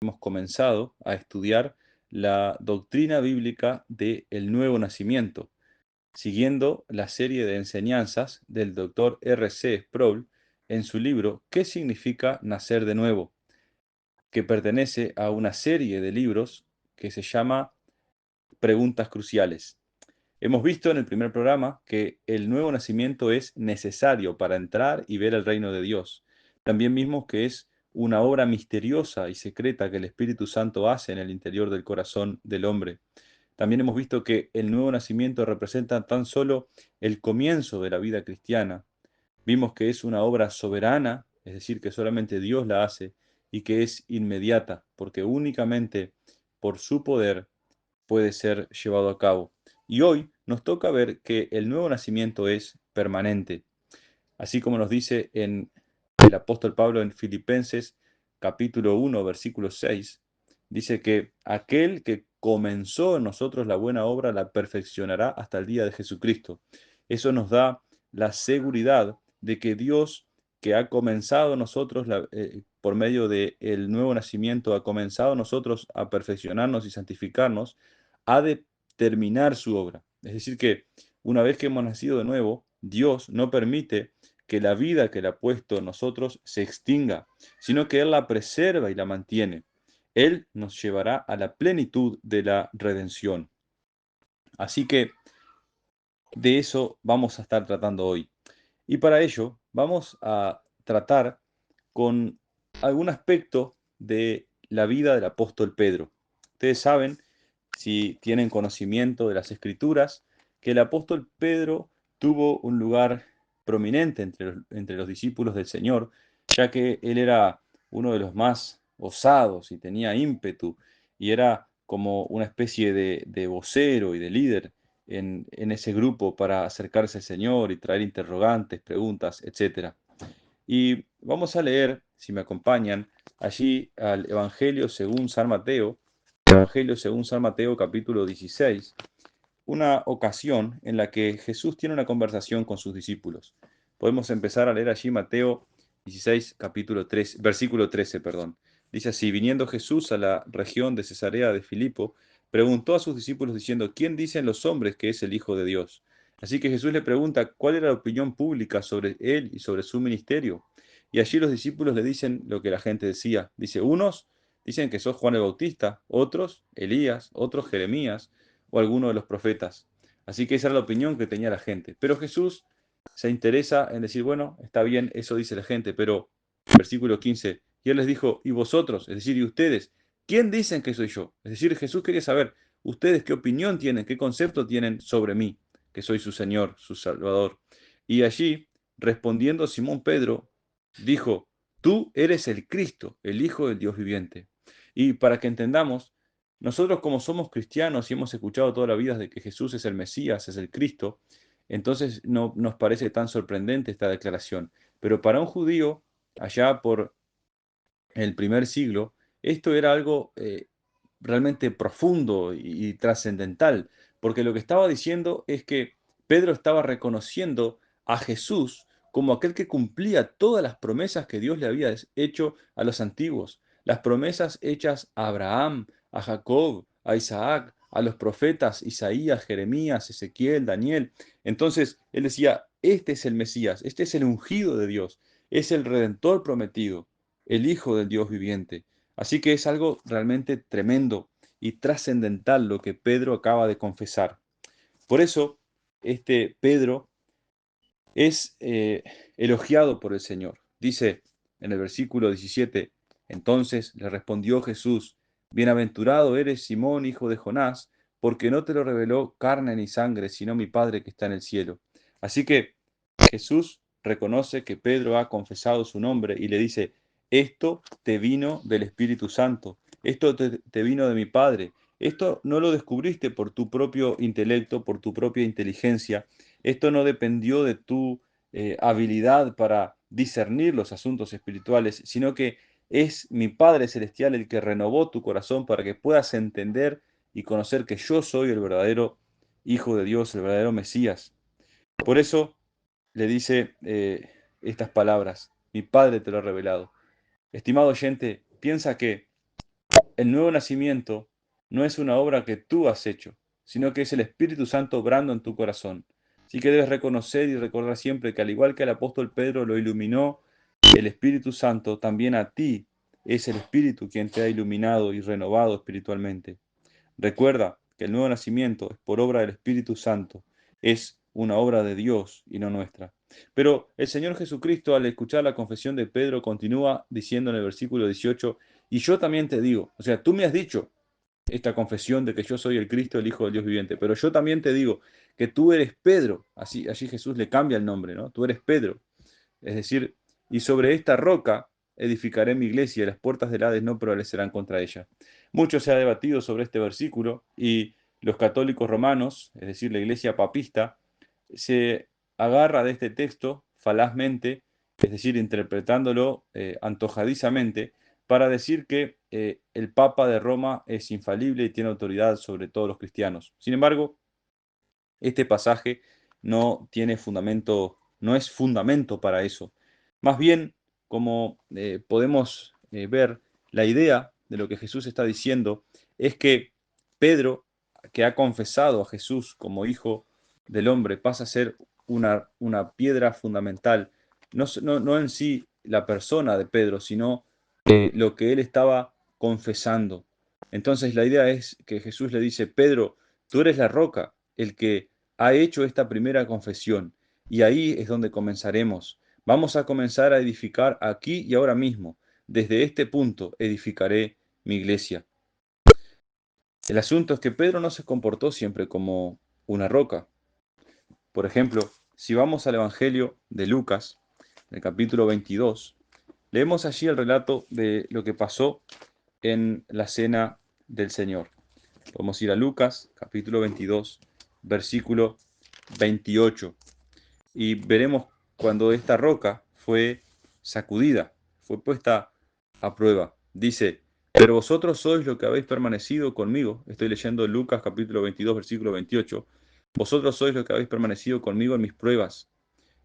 hemos comenzado a estudiar la doctrina bíblica del nuevo nacimiento, siguiendo la serie de enseñanzas del Dr. R.C. Sproul en su libro ¿Qué significa nacer de nuevo?, que pertenece a una serie de libros que se llama Preguntas Cruciales. Hemos visto en el primer programa que el nuevo nacimiento es necesario para entrar y ver el reino de Dios. También vimos que es una obra misteriosa y secreta que el Espíritu Santo hace en el interior del corazón del hombre. También hemos visto que el nuevo nacimiento representa tan solo el comienzo de la vida cristiana. Vimos que es una obra soberana, es decir, que solamente Dios la hace, y que es inmediata, porque únicamente por su poder puede ser llevado a cabo. Y hoy nos toca ver que el nuevo nacimiento es permanente, así como nos dice en el apóstol Pablo en Filipenses capítulo 1, versículo 6, dice que aquel que comenzó en nosotros la buena obra la perfeccionará hasta el día de Jesucristo. Eso nos da la seguridad de que Dios, que ha comenzado en nosotros por medio del nuevo nacimiento, ha comenzado en nosotros a perfeccionarnos y santificarnos, ha de terminar su obra. Es decir, que una vez que hemos nacido de nuevo, Dios no permite que la vida que Él ha puesto en nosotros se extinga, sino que Él la preserva y la mantiene. Él nos llevará a la plenitud de la redención. Así que de eso vamos a estar tratando hoy. Y para ello vamos a tratar con algún aspecto de la vida del apóstol Pedro. Ustedes saben, si tienen conocimiento de las Escrituras, que el apóstol Pedro tuvo un lugar prominente entre los discípulos del Señor, ya que él era uno de los más osados y tenía ímpetu, y era como una especie de vocero y de líder en ese grupo para acercarse al Señor y traer interrogantes, preguntas, etc. Y vamos a leer, si me acompañan, allí al Evangelio según San Mateo, Evangelio según San Mateo capítulo 16, una ocasión en la que Jesús tiene una conversación con sus discípulos. Podemos empezar a leer allí Mateo 16, capítulo 3, versículo 13, perdón. Dice así: viniendo Jesús a la región de Cesarea de Filipo, preguntó a sus discípulos diciendo: ¿quién dicen los hombres que es el Hijo de Dios? Así que Jesús le pregunta cuál era la opinión pública sobre él y sobre su ministerio. Y allí los discípulos le dicen lo que la gente decía. Dice: unos dicen que sos Juan el Bautista, otros Elías, otros Jeremías o alguno de los profetas. Así que esa era la opinión que tenía la gente. Pero Jesús se interesa en decir: bueno, está bien, eso dice la gente, pero versículo 15, y él les dijo: ¿y vosotros? Es decir, ¿y ustedes? ¿Quién dicen que soy yo? Es decir, Jesús quería saber, ¿ustedes qué opinión tienen, qué concepto tienen sobre mí, que soy su Señor, su Salvador? Y allí, respondiendo Simón Pedro, dijo: tú eres el Cristo, el Hijo del Dios viviente. Y para que entendamos, nosotros como somos cristianos y hemos escuchado toda la vida de que Jesús es el Mesías, es el Cristo, entonces no nos parece tan sorprendente esta declaración. Pero para un judío, allá por el primer siglo, esto era algo realmente profundo y trascendental, porque lo que estaba diciendo es que Pedro estaba reconociendo a Jesús como aquel que cumplía todas las promesas que Dios le había hecho a los antiguos, las promesas hechas a Abraham, a Jacob, a Isaac, a los profetas Isaías, Jeremías, Ezequiel, Daniel. Entonces él decía: este es el Mesías, este es el ungido de Dios, es el Redentor prometido, el Hijo del Dios viviente. Así que es algo realmente tremendo y trascendental lo que Pedro acaba de confesar. Por eso, este Pedro es elogiado por el Señor. Dice en el versículo 17, entonces le respondió Jesús: bienaventurado eres, Simón, hijo de Jonás, porque no te lo reveló carne ni sangre, sino mi Padre que está en el cielo. Así que Jesús reconoce que Pedro ha confesado su nombre y le dice: esto te vino del Espíritu Santo, esto te vino de mi Padre, esto no lo descubriste por tu propio intelecto, por tu propia inteligencia, esto no dependió de tu habilidad para discernir los asuntos espirituales, sino que es mi Padre Celestial el que renovó tu corazón para que puedas entender y conocer que yo soy el verdadero Hijo de Dios, el verdadero Mesías. Por eso le dice estas palabras: mi Padre te lo ha revelado. Estimado oyente, piensa que el nuevo nacimiento no es una obra que tú has hecho, sino que es el Espíritu Santo obrando en tu corazón. Así que debes reconocer y recordar siempre que al igual que el apóstol Pedro lo iluminó el Espíritu Santo, también a ti es el Espíritu quien te ha iluminado y renovado espiritualmente. Recuerda que el nuevo nacimiento es por obra del Espíritu Santo, es una obra de Dios y no nuestra. Pero el Señor Jesucristo, al escuchar la confesión de Pedro, continúa diciendo en el versículo 18, y yo también te digo, o sea, tú me has dicho esta confesión de que yo soy el Cristo, el Hijo del Dios viviente, pero yo también te digo que tú eres Pedro, así allí Jesús le cambia el nombre, ¿no? Tú eres Pedro, es decir, y sobre esta roca edificaré mi iglesia y las puertas del Hades no prevalecerán contra ella. Mucho se ha debatido sobre este versículo y los católicos romanos, es decir, la iglesia papista, se agarra de este texto falazmente, es decir, interpretándolo antojadizamente, para decir que el Papa de Roma es infalible y tiene autoridad sobre todos los cristianos. Sin embargo, este pasaje no tiene fundamento, no es fundamento para eso. Más bien, como podemos ver, la idea de lo que Jesús está diciendo es que Pedro, que ha confesado a Jesús como hijo del hombre, pasa a ser una piedra fundamental, no en sí la persona de Pedro, sino lo que él estaba confesando. Entonces la idea es que Jesús le dice, Pedro, tú eres la roca, el que ha hecho esta primera confesión, y ahí es donde comenzaremos. Vamos a comenzar a edificar aquí y ahora mismo. Desde este punto edificaré mi iglesia. El asunto es que Pedro no se comportó siempre como una roca. Por ejemplo, si vamos al Evangelio de Lucas, en el capítulo 22, leemos allí el relato de lo que pasó en la cena del Señor. Vamos a ir a Lucas, capítulo 22, versículo 28. Y veremos cuando esta roca fue sacudida, fue puesta a prueba. Dice, pero vosotros sois lo que habéis permanecido conmigo. Estoy leyendo Lucas capítulo 22, versículo 28. Vosotros sois lo que habéis permanecido conmigo en mis pruebas,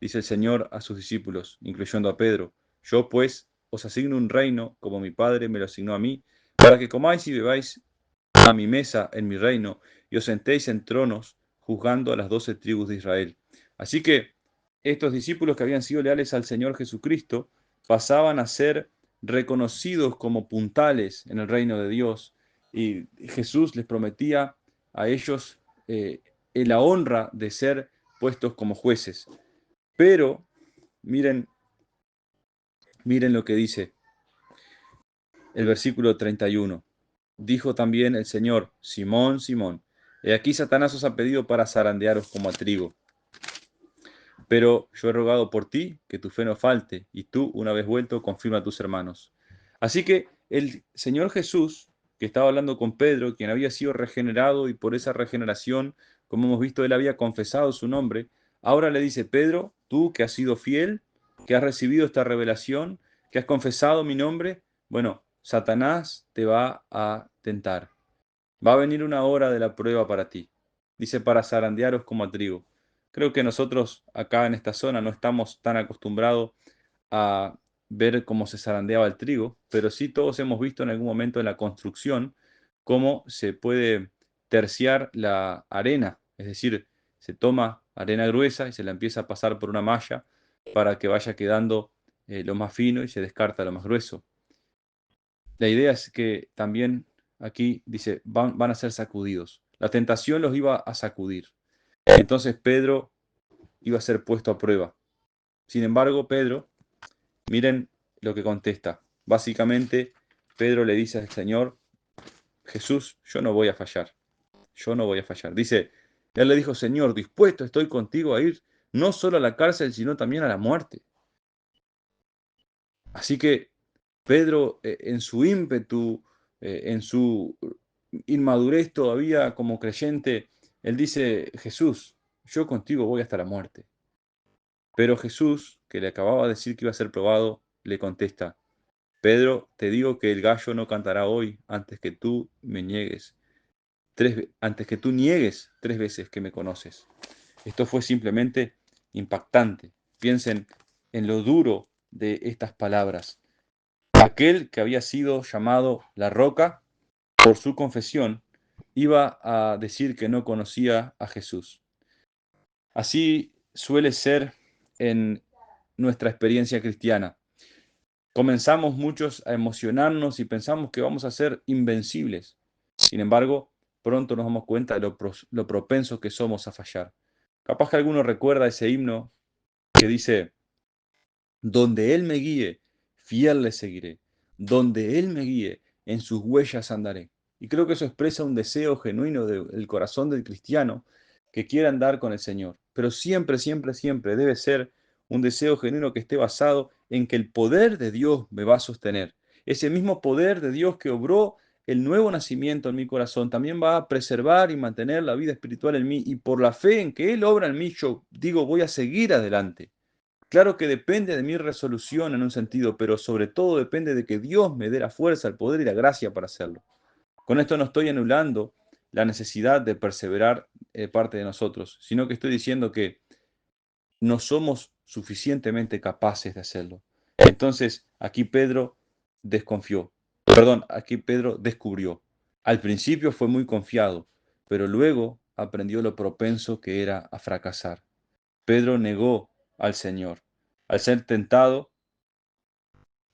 dice el Señor a sus discípulos, incluyendo a Pedro. Yo pues os asigno un reino, como mi Padre me lo asignó a mí, para que comáis y bebáis a mi mesa en mi reino, y os sentéis en tronos, juzgando a las 12 tribus de Israel. Así que estos discípulos que habían sido leales al Señor Jesucristo pasaban a ser reconocidos como puntales en el reino de Dios, y Jesús les prometía a ellos la honra de ser puestos como jueces. Pero miren, miren lo que dice el versículo 31. Dijo también el Señor, Simón, Simón, he aquí Satanás os ha pedido para zarandearos como a trigo. Pero yo he rogado por ti, que tu fe no falte, y tú, una vez vuelto, confirma a tus hermanos. Así que el Señor Jesús, que estaba hablando con Pedro, quien había sido regenerado y por esa regeneración, como hemos visto, él había confesado su nombre, ahora le dice, Pedro, tú que has sido fiel, que has recibido esta revelación, que has confesado mi nombre, bueno, Satanás te va a tentar. Va a venir una hora de la prueba para ti. Dice, para zarandearos como a trigo. Creo que nosotros acá en esta zona no estamos tan acostumbrados a ver cómo se zarandeaba el trigo, pero sí todos hemos visto en algún momento en la construcción cómo se puede terciar la arena, es decir, se toma arena gruesa y se la empieza a pasar por una malla para que vaya quedando lo más fino y se descarta lo más grueso. La idea es que también aquí dice, van a ser sacudidos. La tentación los iba a sacudir. Entonces Pedro iba a ser puesto a prueba. Sin embargo, Pedro, miren lo que contesta. Básicamente, Pedro le dice al Señor, Jesús, yo no voy a fallar. Yo no voy a fallar. Dice, él le dijo, Señor, dispuesto estoy contigo a ir no solo a la cárcel, sino también a la muerte. Así que Pedro, en su ímpetu, en su inmadurez todavía como creyente, él dice, Jesús, yo contigo voy hasta la muerte. Pero Jesús, que le acababa de decir que iba a ser probado, le contesta, Pedro, te digo que el gallo no cantará hoy antes que tú me niegues, antes que tú niegues 3 veces que me conoces. Esto fue simplemente impactante. Piensen en lo duro de estas palabras. Aquel que había sido llamado la roca por su confesión, iba a decir que no conocía a Jesús. Así suele ser en nuestra experiencia cristiana. Comenzamos muchos a emocionarnos y pensamos que vamos a ser invencibles. Sin embargo, pronto nos damos cuenta de lo propensos que somos a fallar. Capaz que alguno recuerda ese himno que dice: donde Él me guíe, fiel le seguiré. Donde Él me guíe, en sus huellas andaré. Y creo que eso expresa un deseo genuino del corazón del cristiano que quiere andar con el Señor. Pero siempre, siempre, siempre debe ser un deseo genuino que esté basado en que el poder de Dios me va a sostener. Ese mismo poder de Dios que obró el nuevo nacimiento en mi corazón también va a preservar y mantener la vida espiritual en mí. Y por la fe en que Él obra en mí, yo digo, voy a seguir adelante. Claro que depende de mi resolución en un sentido, pero sobre todo depende de que Dios me dé la fuerza, el poder y la gracia para hacerlo. Con esto no estoy anulando la necesidad de perseverar de parte de nosotros, sino que estoy diciendo que no somos suficientemente capaces de hacerlo. Entonces, aquí Pedro desconfió. Perdón, aquí Pedro descubrió. Al principio fue muy confiado, pero luego aprendió lo propenso que era a fracasar. Pedro negó al Señor. Al ser tentado,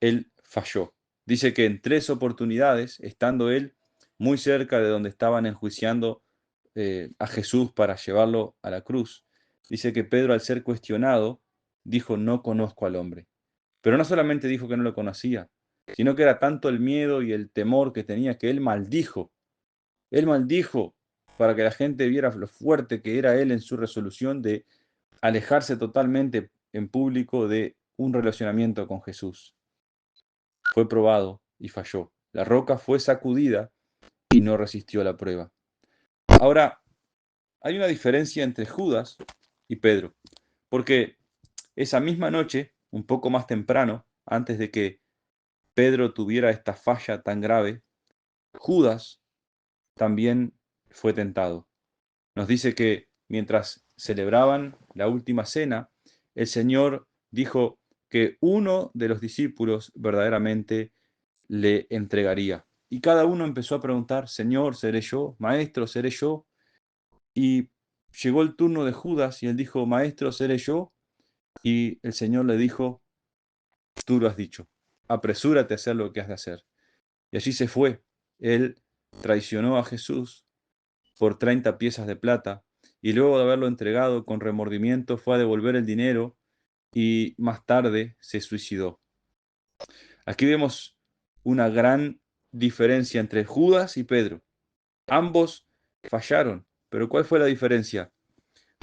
él falló. Dice que en 3 oportunidades, estando él muy cerca de donde estaban enjuiciando a Jesús para llevarlo a la cruz, dice que Pedro, al ser cuestionado, dijo: no conozco al hombre. Pero no solamente dijo que no lo conocía, sino que era tanto el miedo y el temor que tenía que él maldijo. Él maldijo para que la gente viera lo fuerte que era él en su resolución de alejarse totalmente en público de un relacionamiento con Jesús. Fue probado y falló. La roca fue sacudida y no resistió la prueba. Ahora, hay una diferencia entre Judas y Pedro, porque esa misma noche, un poco más temprano, antes de que Pedro tuviera esta falla tan grave, Judas también fue tentado. Nos dice que mientras celebraban la última cena, el Señor dijo que uno de los discípulos verdaderamente le entregaría. Y cada uno empezó a preguntar: Señor, ¿seré yo? Maestro, ¿seré yo? Y llegó el turno de Judas y él dijo: Maestro, ¿seré yo? Y el Señor le dijo: tú lo has dicho, apresúrate a hacer lo que has de hacer. Y allí se fue. Él traicionó a Jesús por 30 piezas de plata, y luego de haberlo entregado con remordimiento fue a devolver el dinero y más tarde se suicidó. Aquí vemos una gran diferencia entre Judas y Pedro. Ambos fallaron, pero ¿cuál fue la diferencia?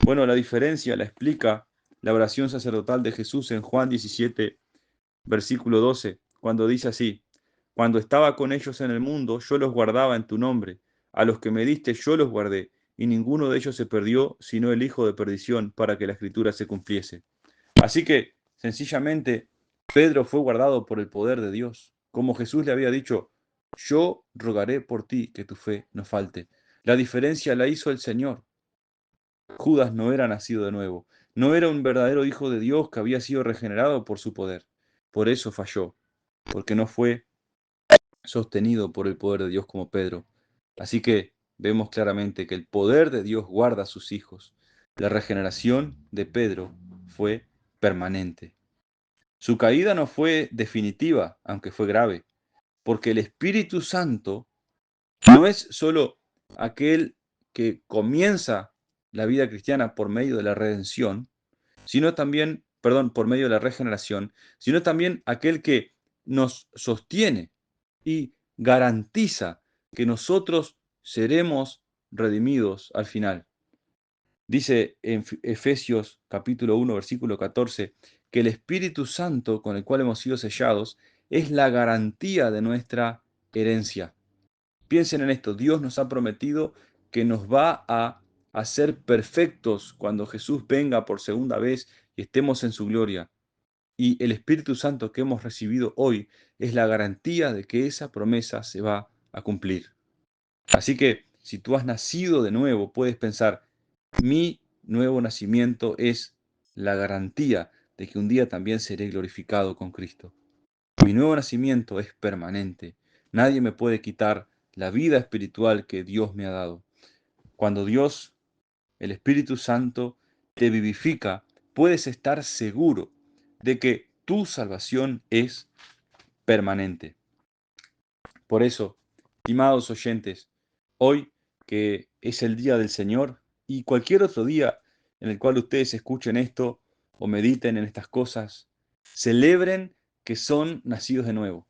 Bueno, la diferencia la explica la oración sacerdotal de Jesús en Juan 17, versículo 12, cuando dice así: cuando estaba con ellos en el mundo, yo los guardaba en tu nombre. A los que me diste yo los guardé, y ninguno de ellos se perdió, sino el hijo de perdición, para que la escritura se cumpliese. Así que, sencillamente, Pedro fue guardado por el poder de Dios. Como Jesús le había dicho: yo rogaré por ti que tu fe no falte. La diferencia la hizo el Señor. Judas no era nacido de nuevo, no era un verdadero hijo de Dios que había sido regenerado por su poder. Por eso falló, porque no fue sostenido por el poder de Dios como Pedro. Así que vemos claramente que el poder de Dios guarda a sus hijos. La regeneración de Pedro fue permanente. Su caída no fue definitiva, aunque fue grave, porque el Espíritu Santo no es solo aquel que comienza la vida cristiana por medio de la redención, sino también, perdón, por medio de la regeneración, sino también aquel que nos sostiene y garantiza que nosotros seremos redimidos al final. Dice en Efesios capítulo 1, versículo 14, que el Espíritu Santo con el cual hemos sido sellados es la garantía de nuestra herencia. Piensen en esto: Dios nos ha prometido que nos va a hacer perfectos cuando Jesús venga por segunda vez y estemos en su gloria. Y el Espíritu Santo que hemos recibido hoy es la garantía de que esa promesa se va a cumplir. Así que si tú has nacido de nuevo, puedes pensar: mi nuevo nacimiento es la garantía de que un día también seré glorificado con Cristo. Mi nuevo nacimiento es permanente. Nadie me puede quitar la vida espiritual que Dios me ha dado. Cuando Dios, el Espíritu Santo, te vivifica, puedes estar seguro de que tu salvación es permanente. Por eso, estimados oyentes, hoy que es el día del Señor y cualquier otro día en el cual ustedes escuchen esto o mediten en estas cosas, celebren que son nacidos de nuevo.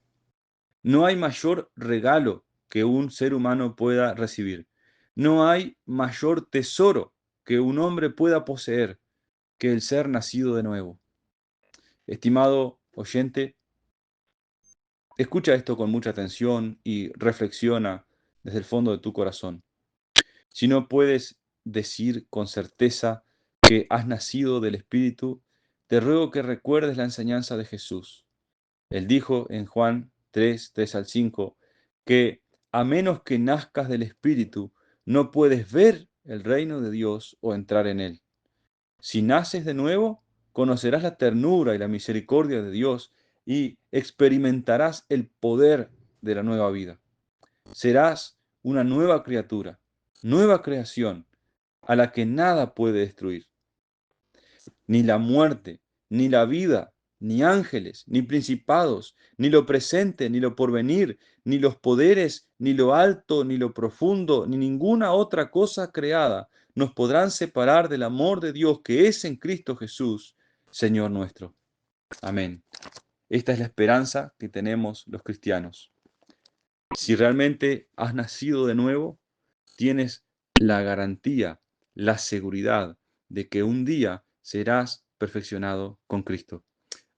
No hay mayor regalo que un ser humano pueda recibir. No hay mayor tesoro que un hombre pueda poseer que el ser nacido de nuevo. Estimado oyente, escucha esto con mucha atención y reflexiona desde el fondo de tu corazón. Si no puedes decir con certeza que has nacido del Espíritu, te ruego que recuerdes la enseñanza de Jesús. Él dijo en Juan 3 al 5, que a menos que nazcas del Espíritu, no puedes ver el reino de Dios o entrar en él. Si naces de nuevo, conocerás la ternura y la misericordia de Dios y experimentarás el poder de la nueva vida. Serás una nueva criatura, nueva creación, a la que nada puede destruir. Ni la muerte, ni la vida, ni ángeles, ni principados, ni lo presente, ni lo porvenir, ni los poderes, ni lo alto, ni lo profundo, ni ninguna otra cosa creada nos podrán separar del amor de Dios que es en Cristo Jesús, Señor nuestro. Amén. Esta es la esperanza que tenemos los cristianos. Si realmente has nacido de nuevo, tienes la garantía, la seguridad de que un día serás perfeccionado con Cristo.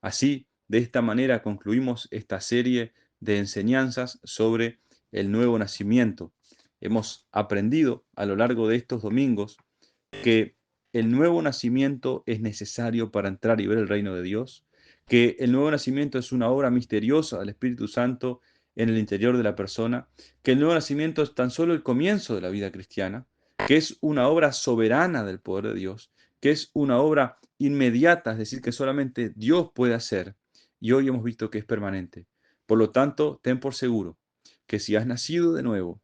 Así, de esta manera concluimos esta serie de enseñanzas sobre el nuevo nacimiento. Hemos aprendido a lo largo de estos domingos que el nuevo nacimiento es necesario para entrar y ver el reino de Dios, que el nuevo nacimiento es una obra misteriosa del Espíritu Santo en el interior de la persona, que el nuevo nacimiento es tan solo el comienzo de la vida cristiana, que es una obra soberana del poder de Dios, que es una obra inmediata, es decir, que solamente Dios puede hacer, y hoy hemos visto que es permanente. Por lo tanto, ten por seguro que si has nacido de nuevo,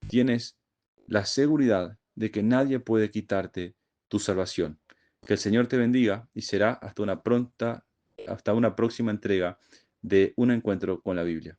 tienes la seguridad de que nadie puede quitarte tu salvación. Que el Señor te bendiga y será hasta una próxima entrega de Un Encuentro con la Biblia.